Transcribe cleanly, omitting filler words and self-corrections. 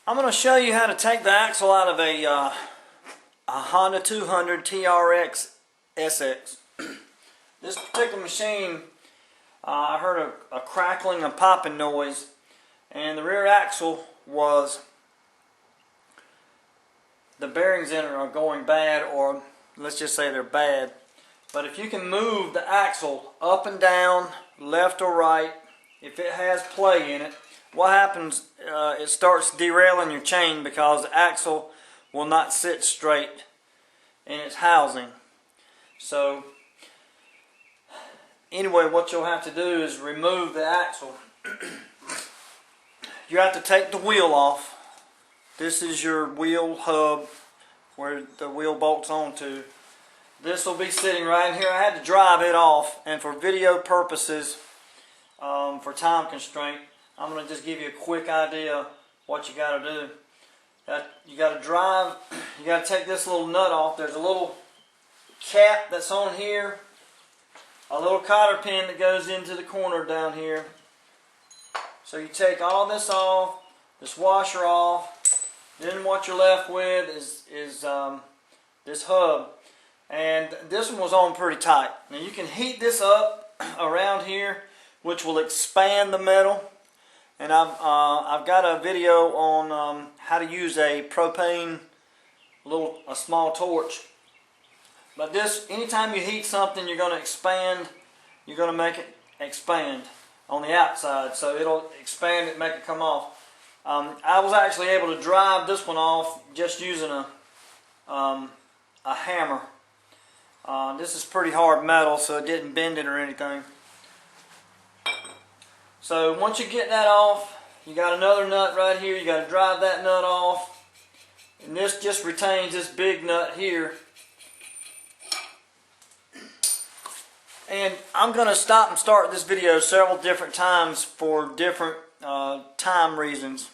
I'm going to show you how to take the axle out of a Honda 200 TRX SX. This particular machine, I heard a crackling and popping noise, and the rear axle was, the bearings in it are going bad, or let's just say they're bad. But if you can move the axle up and down, left or right, if it has play in it, what happens, it starts derailing your chain because the axle will not sit straight in its housing. So anyway, what you'll have to do is remove the axle. You have to take the wheel off. This is your wheel hub where the wheel bolts onto. This will be sitting right in here. I had to drive it off, and for video purposes, for time constraint, I'm going to just give you a quick idea what you got to do. You got to drive, you got to take this little nut off. There's a little cap that's on here, a little cotter pin that goes into the corner down here. So you take all this off, this washer off, then what you're left with is this hub. And this one was on pretty tight. Now you can heat this up around here, which will expand the metal. And I've got a video on how to use a propane, a small torch. But this, anytime you heat something, you're going to expand. You're going to make it expand on the outside, so it'll expand it, make it come off. I was actually able to drive this one off just using a hammer. This is pretty hard metal, so it didn't bend it or anything. So once you get that off, you got another nut right here. You got to drive that nut off, and this just retains this big nut here. And I'm going to stop and start this video several different times for different time reasons.